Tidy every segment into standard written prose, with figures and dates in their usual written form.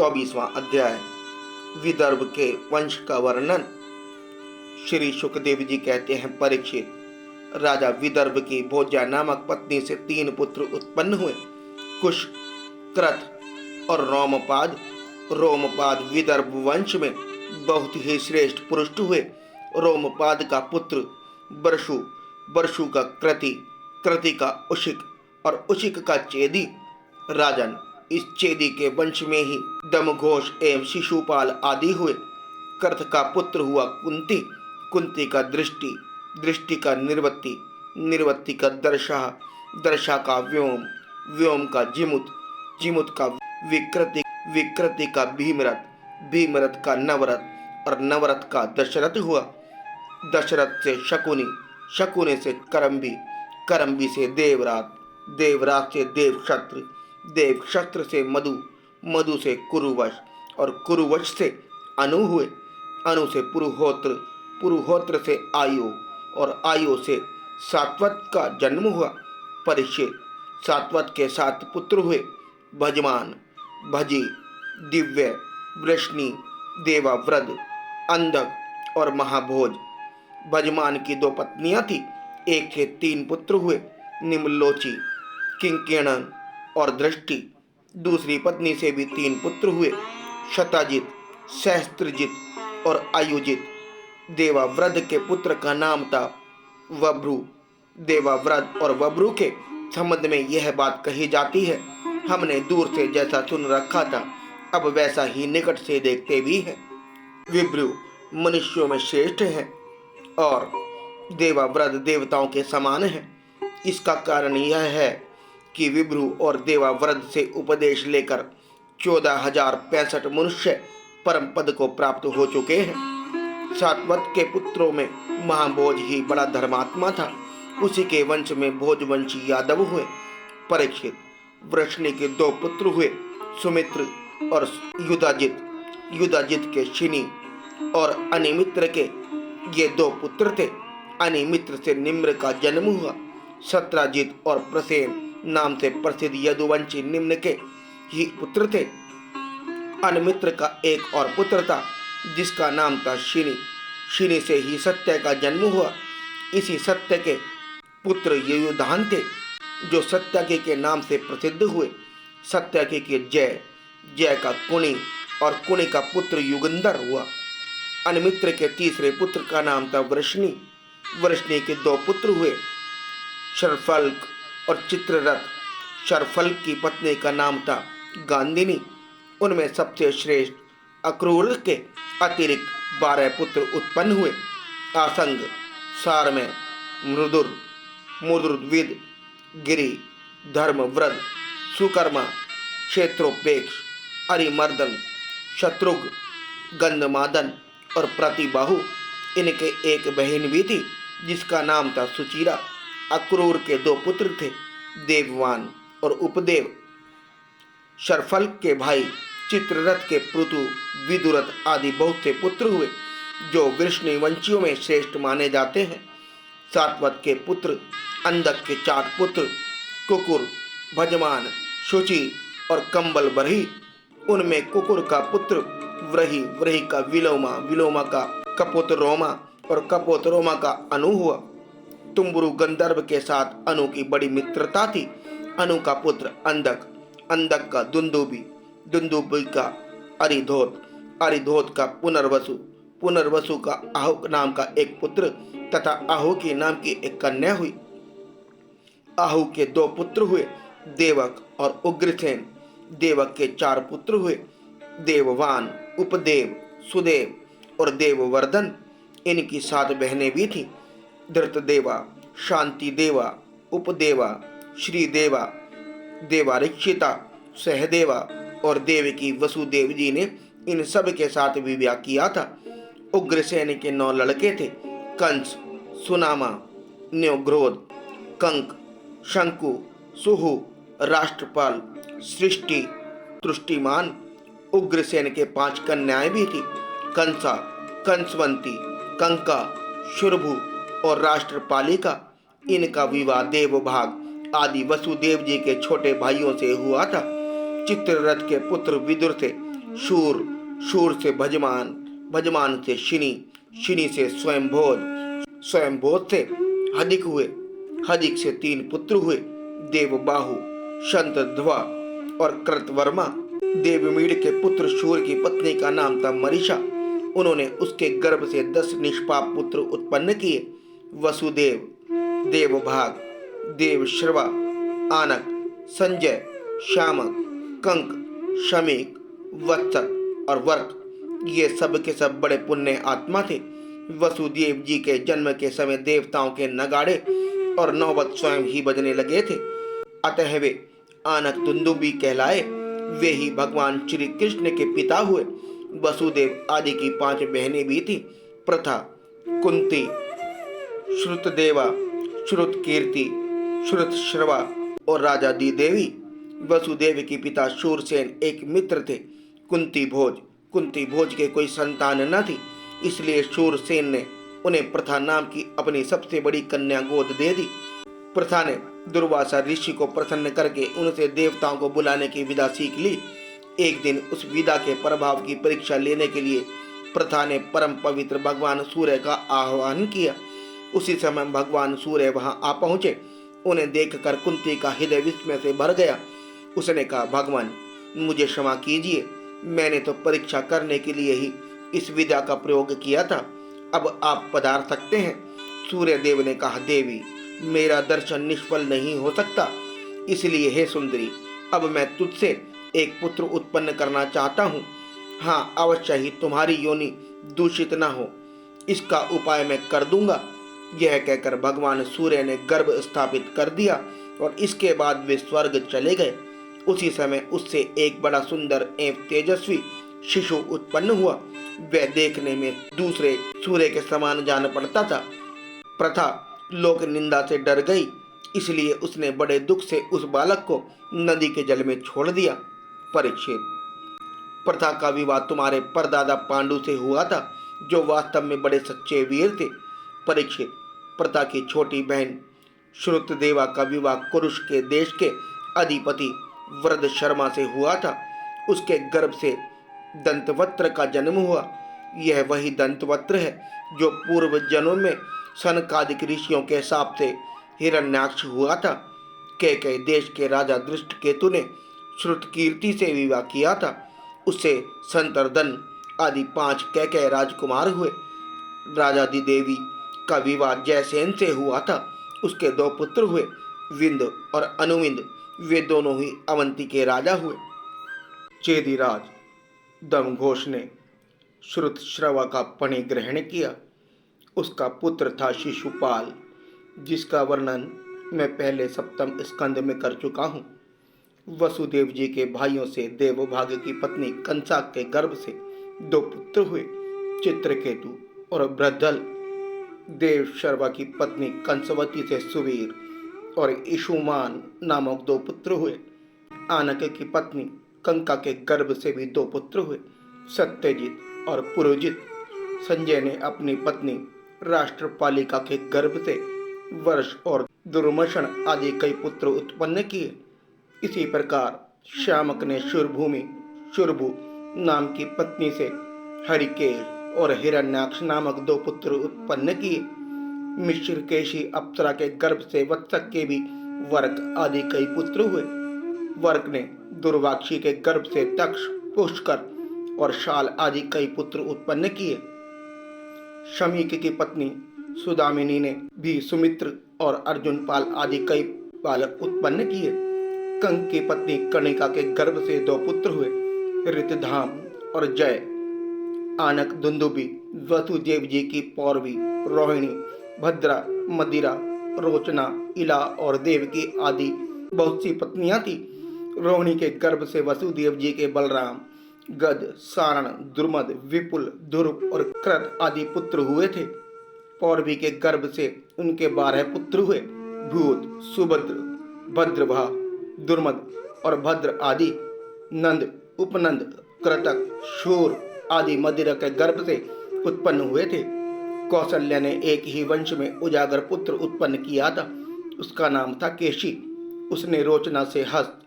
24वां अध्याय विदर्भ के वंश का वर्णन। श्री सुखदेव जी कहते हैं, परीक्षित, राजा विदर्भ की भोज्या नामक पत्नी से 3 पुत्र उत्पन्न हुए, कुश, क्रथ और रोमपाद। रोमपाद विदर्भ वंश में बहुत ही श्रेष्ठ पुरुष हुए। रोमपाद का पुत्र बर्षु, बर्षु का क्रति, क्रति का उशिक और उशिक का चेदी। राजन, इस चेदी के वंश में ही दमघोष एवं शिशुपाल आदि हुए। कर्थ का पुत्र हुआ कुंती, कुंती का दृष्टि, दृष्टि का निर्वत्ति, निर्वत्ति का दर्शा, दर्शा का व्योम, व्योम का जिमुत, जिमुत का विकृति, विकृति का भीमरथ, भीमरथ का नवरथ और नवरथ का दशरथ हुआ। दशरथ से शकुनी, शकुनी से करम्बी, करम्बी से देवरात, देवरात से देवक्षत्र, देवक्षत्र से मधु, मधु से कुरुवश और कुरुवश से अनु हुए। अनु से पुरुहोत्र, पुरुहोत्र से आयु और आयु से सात्वत का जन्म हुआ। परीक्षित, सात्वत के 7 पुत्र हुए, भजमान, भजी, दिव्य, वृष्णि, देवाव्रत, अंधक और महाभोज। भजमान की 2 पत्नियां थी, एक के 3 पुत्र हुए, निम्नलोची, किंकिणन और दृष्टि। दूसरी पत्नी से भी 3 पुत्र हुए, शताजित, सहस्त्रजित और आयुजित। देवाव्रत के पुत्र का नाम था वभ्रु। देवाव्रत और वभ्रु के संबंध में यह बात कही जाती है, हमने दूर से जैसा सुन रखा था, अब वैसा ही निकट से देखते भी हैं। विभ्रु मनुष्यों में श्रेष्ठ है और देवाव्रत देवताओं के समान है। इसका कारण यह है कि विभ्रु और देवाव्रत से उपदेश लेकर 14,065 मनुष्य परम पद को प्राप्त हो चुके हैं। सात्वत के पुत्रों में महाभोज ही बड़ा धर्मात्मा था, उसी के वंश में भोजवंशी यादव हुए। परीक्षित, वृष्णि के 2 पुत्र हुए, सुमित्र और युधाजित। युधाजित के शिनी और अनिमित्र के ये 2 पुत्र थे। अनिमित्र से निम्र का जन्म हुआ। सत्राजित और प्रसेन नाम से प्रसिद्ध यदुवंशी निम्न के ही पुत्र थे। अनिमित्र का एक और पुत्र था, जिसका नाम था शिनी। शिनी से ही सत्य का जन्म हुआ। इसी सत्य के पुत्र युयुधान थे, जो सत्यकी के नाम से प्रसिद्ध हुए। सत्यकी के जय, जय का कुणी और कुणी का पुत्र युगंधर हुआ। अनिमित्र के तीसरे पुत्र का नाम था वृष्णि। वृष्णि के 2 पुत्र हुए, शरफल्क और चित्ररथ। शरफल्क की पत्नी का नाम था गांधिनी। उनमें सबसे श्रेष्ठ अक्रूर के अतिरिक्त 12 पुत्र उत्पन्न हुए। आसंग, सारमेय, मृदुर, मुद्रुद्विद, गिरि, धर्मव्रत, सुकर्मा, क्षेत्रोपेक्ष, अरिमर्दन, शत्रुघ्न, गंधमादन और प्रतिबाहु। इनके एक बहन भी थी, जिसका नाम था सुचिरा। अक्रूर के 2 पुत्र थे, देववान और उपदेव। शरफल्क के भाई चित्ररथ के पृथु, विदुरथ आदि बहुत से पुत्र हुए, जो वृष्णि वंशियों में श्रेष्ठ माने जाते हैं। सात्वत के पुत्र अंधक के 4 पुत्र, कुकुर, भजमान, शुचि और कंबल बरही। उनमें कुकुर का पुत्र व्रही, व्रही का विलोमा, विलोमा का कपोतरोमा और कपोतरोमा का अनु हुआ। तुम्बुरु गंधर्व के साथ अनु की बड़ी मित्रता थी। अनु का पुत्र अंधक, अंधक का दुंदुबी, दुंदुबी का अरिधोत, अरिधोत का पुनर्वसु, पुनर्वसु का आहुक नाम का एक पुत्र तथा आहु की नाम की एक कन्या हुई। आहु के 2 पुत्र हुए, देवक और उग्रसेन। देवक के 4 पुत्र हुए, देववान, उपदेव, सुदेव और देववर्धन। इनकी 7 बहनें भी थीं, धृतदेवा, शांतिदेवा, उपदेवा, श्रीदेवा, देवारिक्षिता, सहदेवा और देवकी। वसुदेव जी ने इन सब के साथ विवाह किया था। उग्रसेन के 9 लड़के थे, कंस, सुनामा, न्योग्रोध, कंक, शंकु, सुहु, राष्ट्रपाल, सृष्टि, तुष्टिमान। उग्रसेन के 5 कन्याएं भी थी, कंसा, कंसवंती, कंका, शुरभु और राष्ट्रपालिका। इनका विवाह देवभाग आदि वसुदेव जी के छोटे भाइयों से हुआ था। चित्ररथ के पुत्र विदुर थे, शूर, शूर से भजमान, भजमान से शिनी, शिनी से स्वयंभोज, स्वयंभोज से हदिक हुए, हदिक से 3 पुत्र हुए, देवबाहु, शंतध्वा और कृतवर्मा। देवमीड़ के पुत्र शूर की पत्नी का नाम था मरीषा। उन्होंने उसके गर्भ से 10 निष्पाप पुत्र उत्पन्न किए। वसुदेव, देवभाग, देवश्रवा, आनक, संजय, श्यामक, कंक, शमीक, वत्सक और वर्क, ये सब के सब बड़े पुण्य आत्मा थे। वसुदेव जी के जन्म के समय देवताओं के नगाड़े और नौबत स्वयं ही बजने लगे थे। अतः वे आनक दुंदुबी कहलाए। वे ही भगवान श्री कृष्ण के पिता हुए। वसुदेव आदि की 5 बहनें भी थी। प्रथा, कुंती, श्रुतदेवा, श्रुतकीर्ति, श्रुतश्रवा और राजा दी देवी। वसुदेव के पिता शूरसेन एक मित्र थे। कुंती भोज के कोई संतान न थी, इसलिए शूरसेन ने उन्हें प्रथा नाम की अपनी सबसे बड़ी कन्या गोद दे दी। प्रथा ने दुर्वासा ऋषि को प्रसन्न करके उनसे देवताओं को बुलाने की विधा सीख ली। एक दिन उस विधा के प्रभाव की परीक्षा लेने के लिए प्रथा ने परम पवित्र भगवान सूर्य का आह्वान किया। उसी समय भगवान सूर्य वहां आ पहुंचे। उन्हें देखकर कुंती का हृदय विस्मय से भर गया। उसने कहा, भगवान मुझे क्षमा कीजिए, मैंने तो परीक्षा करने के लिए ही इस विद्या का प्रयोग किया था। अब आप पधार सकते हैं। सूर्य देव ने कहा, देवी मेरा दर्शन निष्फल नहीं हो सकता, इसलिए हे सुंदरी, अब मैं तुझसे एक पुत्र उत्पन्न करना चाहता हूँ। हाँ, अवश्य ही तुम्हारी योनि दूषित न हो, इसका उपाय मैं कर दूंगा। यह कहकर भगवान सूर्य ने गर्भ स्थापित कर दिया और इसके बाद वे स्वर्ग चले गए। उसी समय उससे एक बड़ा सुंदर एवं तेजस्वी शिशु उत्पन्न हुआ। वह देखने में दूसरे सूर्य के समान जान पड़ता था। प्रथा लोक निंदा से डर गई, इसलिए उसने बड़े दुख से उस बालक को नदी के जल में छोड़ दिया। परीक्षित, प्रथा का विवाह तुम्हारे परदादा पांडु से हुआ था, जो वास्तव में बड़े सच्चे वीर थे। परीक्षित, प्रथा की छोटी बहन श्रुतदेवा का विवाह कुरुष के देश के अधिपति वृद्ध शर्मा से हुआ था। उसके गर्भ से दंतवक्त्र का जन्म हुआ। यह वही दंतवक्त्र है जो पूर्व जन्म में सनकादिक ऋषियों के शाप से हिरण्याक्ष हुआ था। कैकेय देश के राजा दृष्टकेतु ने श्रुतकीर्ति से विवाह किया था। उससे संतर्दन आदि 5 कैकेय राजकुमार हुए। राजा देवी का विवाह जयसेन से हुआ था। उसके 2 पुत्र हुए, विंद और अनुविंद। वे दोनों ही अवंती के राजा हुए। चेदीराज दमघोष ने श्रुतश्रवा का पणि ग्रहण किया। उसका पुत्र था शिशुपाल, जिसका वर्णन मैं पहले 7वें स्कंद में कर चुका हूँ। वसुदेव जी के भाइयों से देवभाग की पत्नी कंसा के गर्भ से 2 पुत्र हुए, चित्रकेतु और बृद्धल। देवशर्वा की पत्नी कंसवती से सुवीर और इशुमान नामक 2 पुत्र हुए। आनक की पत्नी कंका के गर्भ से भी 2 पुत्र हुए, सत्यजित और पुरोजित। संजय ने अपनी पत्नी राष्ट्रपालिका के गर्भ से वर्ष और दुर्मशन आदि कई पुत्र उत्पन्न किए। इसी प्रकार श्यामक ने शुरभूमि शुरभु नाम की पत्नी से हरिकेश और हिरण्याक्ष नामक 2 पुत्र उत्पन्न किए। मिश्रकेशी अप्सरा के गर्भ से वत्सक के भी वर्क आदि कई पुत्र हुए। वर्क ने दुर्वाक्षी के गर्भ से तक्ष, पुष्कर और शाल आदि कई पुत्र उत्पन्न किए। शमीक की पत्नी सुदामिनी ने भी सुमित्र और अर्जुनपाल आदि कई बालक उत्पन्न किए। कंक की पत्नी कणिका के गर्भ से 2 पुत्र हुए, ऋतधाम और जय। आनक दुंदुबी वसुदेव जी की पौरवी, रोहिणी, भद्रा, मदिरा, रोचना, इला और देवकी आदि बहुत सी पत्नियां थी। रोहिणी के गर्भ से वसुदेव जी के बलराम, गद, सारण, दुर्मद, विपुल, ध्रुव और कृत आदि पुत्र हुए थे। पौरवी के गर्भ से उनके 12 पुत्र हुए, भूत, सुभद्र, भद्रभा, दुर्मद और भद्र आदि। नंद, उपनंद, कृतक, शूर आदि मदिरा के गर्भ से उत्पन्न हुए थे। कौशल्या ने एक ही वंश में उजागर पुत्र उत्पन्न किया था। उसका नाम था केशी। उसने रोचना से हस्त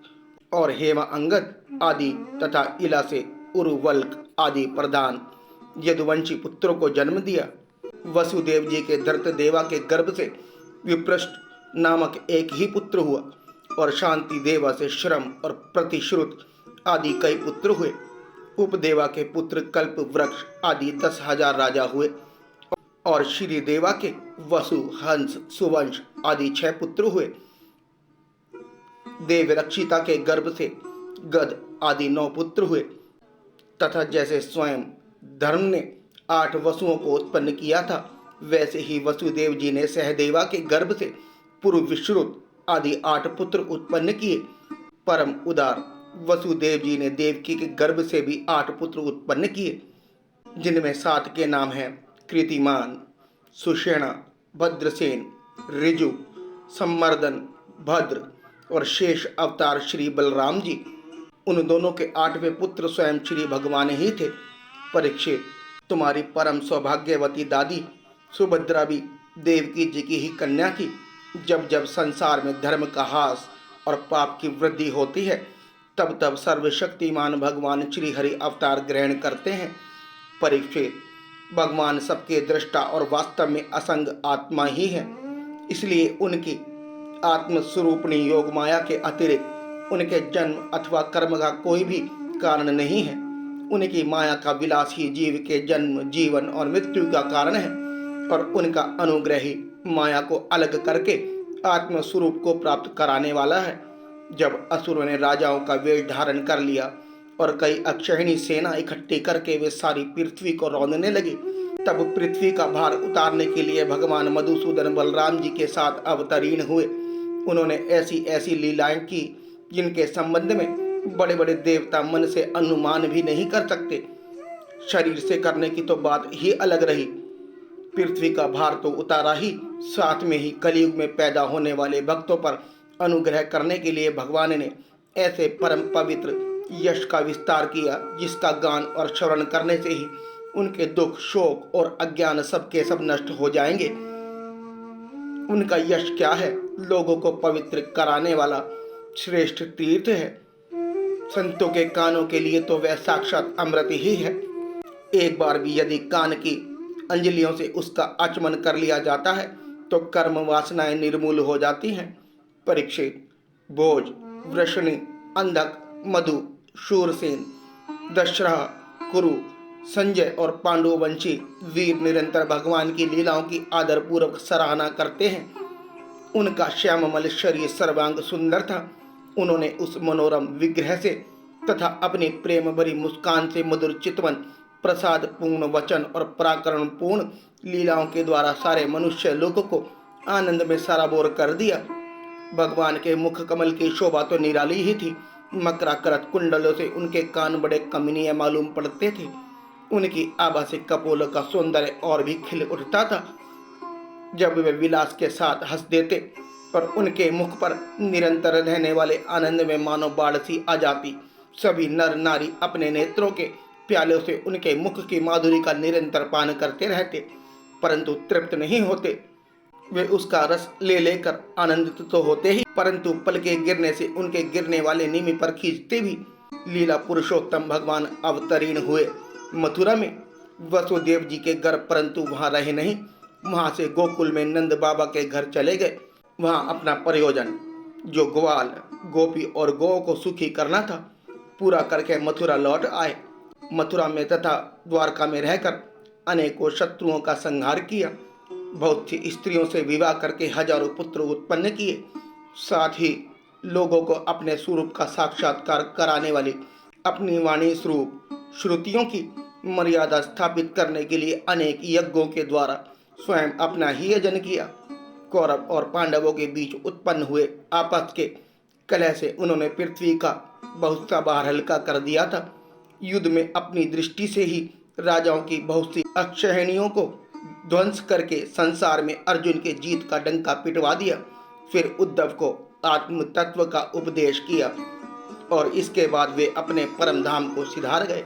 और हेमा अंगद आदि तथा इला से उर्वल्क आदि प्रधान यदुवंशी पुत्रों को जन्म दिया। वसुदेव जी के धरत देवा के गर्भ से विप्रष्ट नामक एक ही पुत्र हुआ और शांति देवा से श्रम और प्रतिश्रुत आदि कई पुत्र हुए। उपदेवा के पुत्र कल्प वृक्ष आदि 10,000 राजा हुए और श्री देवा के वसु हंस सुवंश आदि 6 पुत्र हुए। देव रक्षिता के गर्भ से गद आदि 9 पुत्र हुए तथा जैसे स्वयं धर्म ने 8 वसुओं को उत्पन्न किया था, वैसे ही वसुदेव जी ने सहदेवा के गर्भ से पूर्व विश्रुत आदि 8 पुत्र उत्पन्न किए। परम उदार वसुदेव जी ने देवकी के गर्भ से भी 8 पुत्र उत्पन्न किए, जिनमें 7 के नाम हैं कृतिमान, सुषेणा, भद्रसेन, ऋजु, सम्मर्दन, भद्र और शेष अवतार श्री बलराम जी। उन दोनों के 8वें पुत्र स्वयं श्री भगवान ही थे। परीक्षित, तुम्हारी परम सौभाग्यवती दादी सुभद्रा भी देवकी जी की ही कन्या थी। जब जब संसार में धर्म का ह्रास और पाप की वृद्धि होती है, तब तब सर्वशक्तिमान भगवान श्री हरि अवतार ग्रहण करते हैं। परीक्षित, भगवान सबके दृष्टा और वास्तव में असंग आत्मा ही है, इसलिए उनकी आत्मस्वरूपणी योग माया के अतिरिक्त उनके जन्म अथवा कर्म का कोई भी कारण नहीं है। उनकी माया का विलास ही जीव के जन्म, जीवन और मृत्यु का कारण है और उनका अनुग्रह ही माया को अलग करके आत्मस्वरूप को प्राप्त कराने वाला है। जब असुरों ने राजाओं का वेश धारण कर लिया और कई अक्षयणी सेना इकट्ठी करके वे सारी पृथ्वी को रौंदने लगे, तब पृथ्वी का भार उतारने के लिए भगवान मधुसूदन बलराम जी के साथ अवतरीण हुए। उन्होंने ऐसी ऐसी लीलाएं की जिनके संबंध में बड़े बड़े देवता मन से अनुमान भी नहीं कर सकते। शरीर से करने की तो बात ही अलग रही, पृथ्वी का भार तो उतारा ही, साथ में ही कलयुग में पैदा होने वाले भक्तों पर अनुग्रह करने के लिए भगवान ने ऐसे परम पवित्र यश का विस्तार किया, जिसका गान और श्रवण करने से ही उनके दुख, शोक और अज्ञान सबके सब नष्ट हो जाएंगे। उनका यश क्या है? लोगों को पवित्र कराने वाला श्रेष्ठ तीर्थ है। संतों के कानों के लिए तो वह साक्षात अमृत ही है। एक बार भी यदि कान की अंजलियों से उसका आचमन कर लिया जाता है तो कर्म वासनाएं निर्मूल हो जाती हैं। परीक्षित, भोज, वृषणी, अंधक, मधु, शूरसेन, दशरथ, कुरु, संजय और पांडुवंशी वीर निरंतर भगवान की लीलाओं की आदरपूर्वक सराहना करते हैं। उनका श्याममल शरीर सर्वांग सुंदर था। उन्होंने उस मनोरम विग्रह से तथा अपनी प्रेम भरी मुस्कान से मधुर चितवन, प्रसाद पूर्ण वचन और पराक्रम पूर्ण लीलाओं के द्वारा सारे मनुष्य लोगों को आनंद में सराबोर कर दिया। भगवान के मुख कमल की शोभा तो निराली ही थी। मकराकृत कुंडलों से उनके कान बड़े कमनीय मालूम पड़ते थे। उनकी आभा से कपोलों का सौंदर्य और भी खिल उठता था जब वे विलास के साथ हंस देते और उनके मुख पर निरंतर रहने वाले आनंद में मानो बाढ़ सी आ जाती। सभी नर नारी अपने नेत्रों के प्यालों से उनके मुख की माधुरी का निरंतर पान करते रहते, परंतु तृप्त नहीं होते। वे उसका रस ले लेकर आनंदित तो होते ही, परंतु पल के गिरने से उनके गिरने वाले निमि पर खींचते भी। लीला पुरुषोत्तम भगवान अवतरीण हुए मथुरा में वसुदेव जी के घर, परंतु वहां रहे नहीं। वहां से गोकुल में नंद बाबा के घर चले गए। वहां अपना प्रयोजन, जो ग्वाल, गोपी और गौ को सुखी करना था, पूरा करके मथुरा लौट आए। मथुरा में तथा द्वारका में रहकर अनेकों शत्रुओं का संहार किया। बहुत सी स्त्रियों से विवाह करके हजारों पुत्र उत्पन्न किए। साथ ही लोगों को अपने स्वरूप का साक्षात्कार कराने वाली अपनी वाणी स्वरूप श्रुतियों की मर्यादा स्थापित करने के लिए अनेक यज्ञों के द्वारा स्वयं अपना ही यजन किया। कौरव और पांडवों के बीच उत्पन्न हुए आपस के कलह से उन्होंने पृथ्वी का बहुत सा भार हल्का कर दिया था। युद्ध में अपनी दृष्टि से ही राजाओं की बहुत सी अक्षयणियों को ध्वंस करके संसार में अर्जुन के जीत का डंका पिटवा दिया। फिर उद्धव को आत्म तत्व का उपदेश किया और इसके बाद वे अपने परम धाम को सिधार गए।